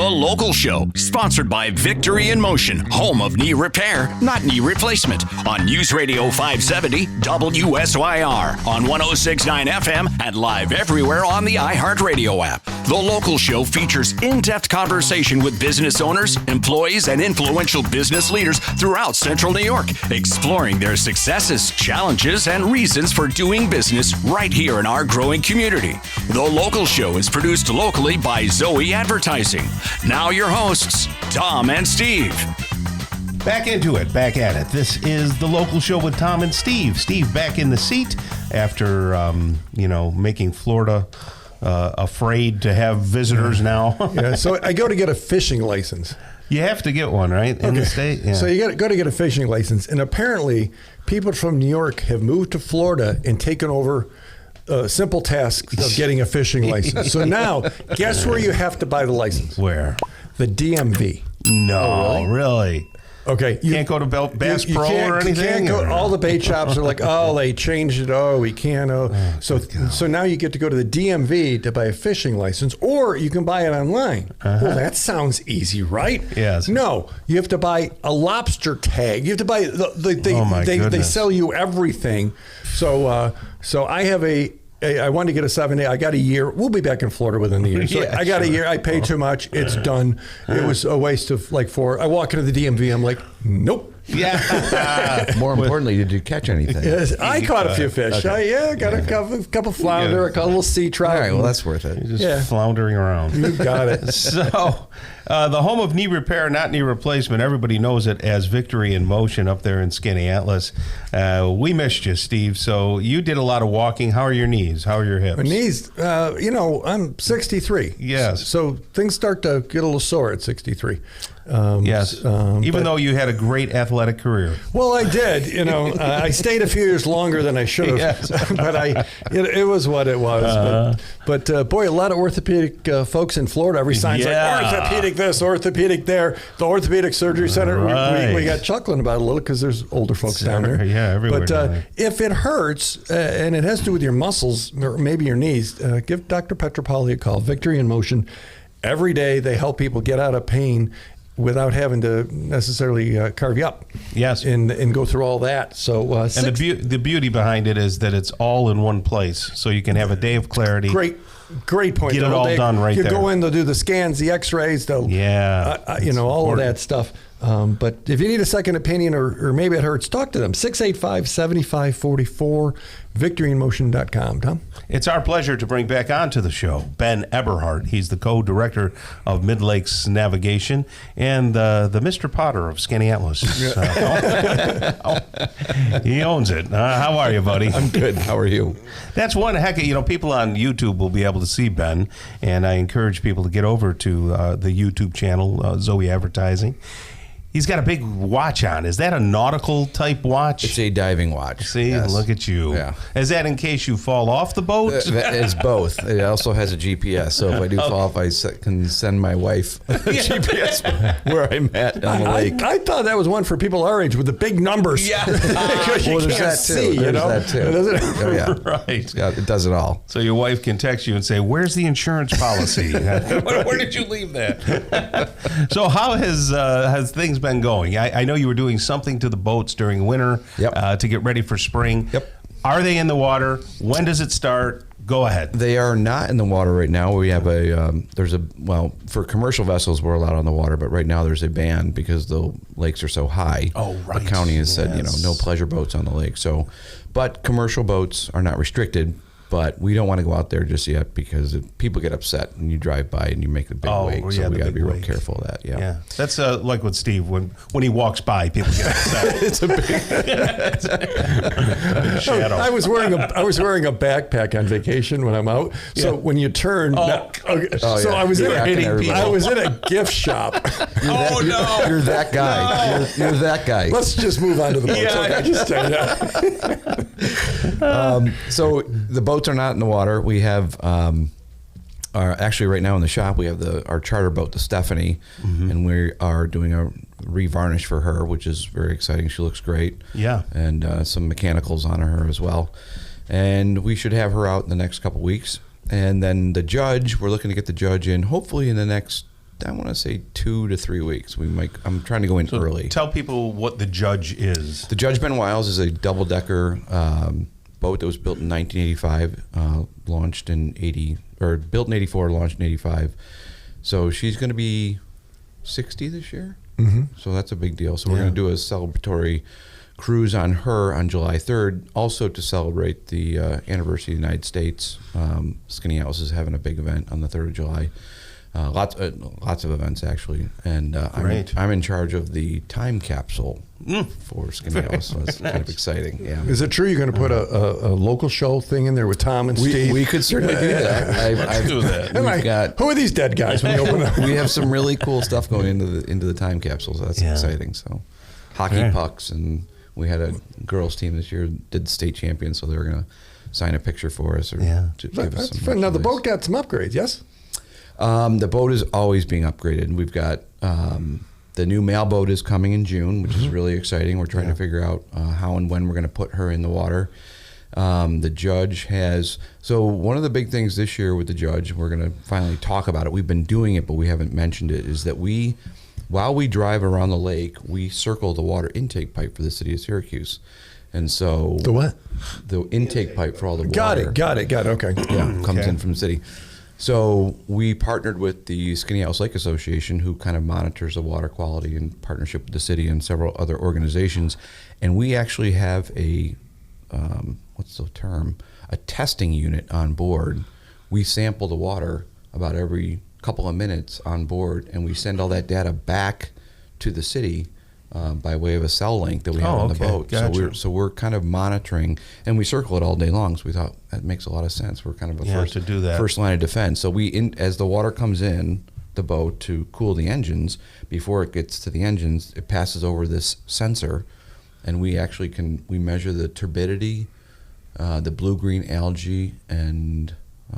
The Local Show, sponsored by Victory in Motion, home of knee repair, not knee replacement, on News Radio 570 WSYR, on 106.9 FM, and live everywhere on the iHeartRadio app. The Local Show features in-depth conversation with business owners, employees, and influential business leaders throughout Central New York, exploring their successes, challenges, and reasons for doing business right here in our growing community. The Local Show is produced locally by Zoe Advertising. Now your hosts, Tom and Steve. Back into it, back at it. This is The Local Show with Tom and Steve. Steve back in the seat after, making Florida afraid to have visitors now. Yeah, so I go to get a fishing license. You have to get one, right? In the state? Yeah. So you go to get a fishing license. And apparently, people from New York have moved to Florida and taken over simple tasks of getting a fishing license. So now, guess where you have to buy the license? Where? The DMV. No, really? Okay. You can't go to Bass Pro or anything? You can't go. All the bait shops are like, oh, they changed it. Oh, we can't. So now you get to go to the DMV to buy a fishing license, or you can buy it online. Well, that sounds easy, right? Yes. No, you have to buy a lobster tag. You have to buy. They sell you everything. So I have I wanted to get a 7-day. I got a year. We'll be back in Florida within the year. So I got a year. I paid too much. It's done. It was a waste of I walk into the DMV. I'm like, nope. Yeah. More importantly, did you catch anything? Yes, I caught a few fish. Okay. Got a couple flounder, a couple sea trout. All right, well, that's worth it. You're just floundering around. You got it. So, the home of knee repair, not knee replacement, everybody knows it as Victory in Motion up there in Skaneateles. We missed you, Steve. So you did a lot of walking. How are your knees? How are your hips? My knees, I'm 63. Yes. So things start to get a little sore at 63. Yes. Even though you had a great athletic career. Well, I did. I stayed a few years longer than I should have. Yes. But it was what it was. But boy, a lot of orthopedic folks in Florida. Every sign's like orthopedic this, orthopedic there. The orthopedic surgery center. Right. We got chuckling about it a little because there's older folks down there. Yeah, everywhere. But if it hurts and it has to do with your muscles or maybe your knees, give Dr. Petropoli a call. Victory in Motion. Every day they help people get out of pain without having to necessarily carve you up. Yes. And go through all that. So and the beauty behind it is that it's all in one place, so you can have a day of clarity. Great point. Get it all done right there. You go in, they'll do the scans, the x-rays, they'll all of that stuff. But if you need a second opinion or maybe it hurts, talk to them. 685-7544, victoryinmotion.com. Tom? It's our pleasure to bring back onto the show Ben Eberhardt. He's the co-director of Mid-Lakes Navigation and the Mr. Potter of Skaneateles. He owns it. How are you, buddy? I'm good. How are you? That's one heck of, people on YouTube will be able to see Ben, and I encourage people to get over to the YouTube channel, Zoe Advertising. He's got a big watch on. Is that a nautical type watch? It's a diving watch. See, yes. Look at you. Yeah. Is that in case you fall off the boat? It's both. It also has a GPS. So if I do fall off, I can send my wife a GPS where I'm at on the lake. I thought that was one for people our age with the big numbers. Yeah. Because you can't that see, too. That too. Oh, yeah. Right. It does it all. So your wife can text you and say, "Where's the insurance policy? Where did you leave that?" So how has things been going? I know you were doing something to the boats during winter to get ready for spring. Yep. Are they in the water? When does it start? Go ahead. They are not in the water right now. We have for commercial vessels, we're allowed on the water, but right now there's a ban because the lakes are so high. Oh, right. The county has said, no pleasure boats on the lake. So, but commercial boats are not restricted. But we don't want to go out there just yet because people get upset when you drive by and you make the big wake. So we got to be real careful of that. Yeah. That's like with Steve. When he walks by, people get upset. It's a big shadow. I was wearing a backpack on vacation when I'm out. So when you turn, I was in a gift shop. You're that guy. No. You're that guy. Let's just move on to the boats. So the boats are not in the water. We have, actually right now in the shop, we have our charter boat, the Stephanie, and we are doing a revarnish for her, which is very exciting. She looks great. Yeah. And some mechanicals on her as well. And we should have her out in the next couple weeks. And then the judge, we're looking to get the judge in hopefully in the next I want to say 2 to 3 weeks. I'm trying to go in early. Tell people what the Judge is. The Judge Ben Wiles is a double-decker boat that was built in 1985, built in 84, launched in 85. So she's going to be 60 this year. So that's a big deal. So we're going to do a celebratory cruise on her on July 3rd, also to celebrate the anniversary of the United States. Skaneateles is having a big event on the 3rd of July. Lots of events, actually. And I'm in charge of the time capsule for Skaneateles, so it's kind of exciting. Yeah. Is it true you're going to put a local show thing in there with Tom and Steve? We could certainly do that. Let's do that. Who are these dead guys when you open up? We have some really cool stuff going into the time capsule, so that's exciting. So hockey pucks, and we had a girls team this year did state champions, so they were going to sign a picture for us. Give us some now, the boat got some upgrades, yes? The boat is always being upgraded, and we've got the new mail boat is coming in June, which is really exciting. We're trying to figure out how and when we're going to put her in the water. The Judge has, so one of the big things this year with the Judge, we're going to finally talk about it. We've been doing it, but we haven't mentioned it, is that while we drive around the lake, we circle the water intake pipe for the city of Syracuse. And so the what? The intake pipe for all the water. Got it. Okay. Yeah, comes in from the city. So we partnered with the Skaneateles Lake Association, who kind of monitors the water quality in partnership with the city and several other organizations. And we actually have a testing unit on board. We sample the water about every couple of minutes on board, and we send all that data back to the city by way of a cell link that we have on the boat. Gotcha. So we're kind of monitoring, and we circle it all day long. So we thought that makes a lot of sense. We're kind of first line of defense. So as the water comes in the boat to cool the engines, before it gets to the engines, it passes over this sensor, and we actually we measure the turbidity, the blue-green algae, and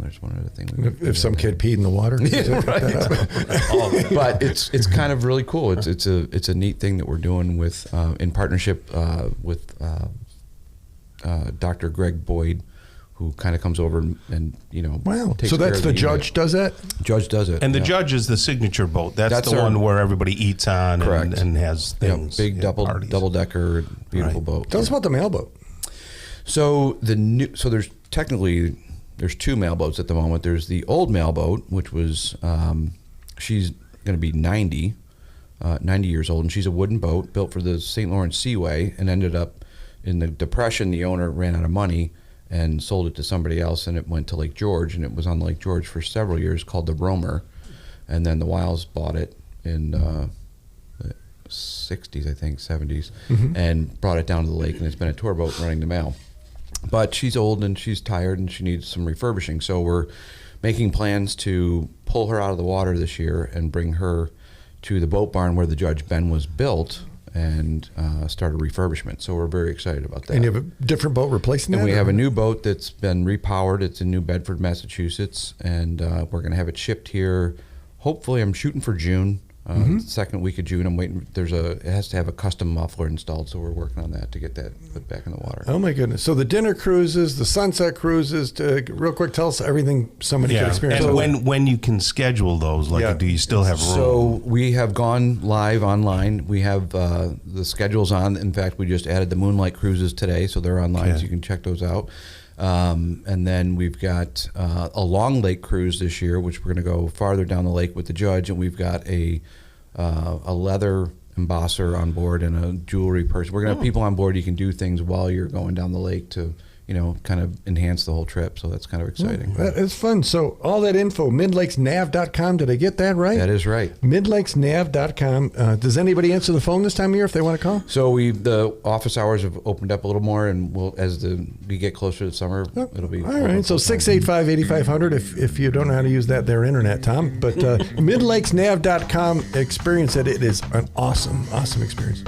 there's one other thing. If some kid peed in the water. Yeah, right. But it's kind of really cool. It's a neat thing that we're doing with in partnership with Dr. Greg Boyd, who kind of comes over and Wow. takes So that's care the of Judge does that? Judge does it. And the Judge is the signature boat. That's the one where everybody eats on and has things. Big double decker, beautiful boat. Tell us about the mailboat. So there's 2 mailboats at the moment. There's the old mailboat, which was, she's going to be 90 years old, and she's a wooden boat built for the St. Lawrence Seaway, and ended up in the Depression. The owner ran out of money and sold it to somebody else, and it went to Lake George, and it was on Lake George for several years, called the Roamer. And then the Wiles bought it in the 60s, I think, 70s, and brought it down to the lake, and it's been a tour boat running the mail. But she's old and she's tired and she needs some refurbishing. So we're making plans to pull her out of the water this year and bring her to the boat barn where the Judge Ben was built and start a refurbishment. So we're very excited about that. And you have a different boat replacing that? And we have a new boat that's been repowered. It's in New Bedford, Massachusetts. And we're going to have it shipped here. Hopefully, I'm shooting for June. Second week of June. I'm waiting. It has to have a custom muffler installed, so we're working on that to get that put back in the water. Oh my goodness! So the dinner cruises, the sunset cruises. Real quick, tell us everything somebody can experience. And when you can schedule those, do you still have room? So we have gone live online. We have the schedules on. In fact, we just added the moonlight cruises today, so they're online, so you can check those out. And then we've got a long lake cruise this year, which we're going to go farther down the lake with the Judge, and we've got a leather embosser on board and a jewelry person. We're going to have people on board. You can do things while you're going down the lake to kind of enhance the whole trip. So that's kind of exciting. It's fun. So all that info, midlakesnav.com. Did I get that right? That is right. Midlakesnav.com. Does anybody answer the phone this time of year if they want to call? So the office hours have opened up a little more, and as we get closer to summer, it'll be all right. So 685-8500 if you don't know how to use that there internet, Tom. But midlakesnav.com, experience it. It is an awesome experience.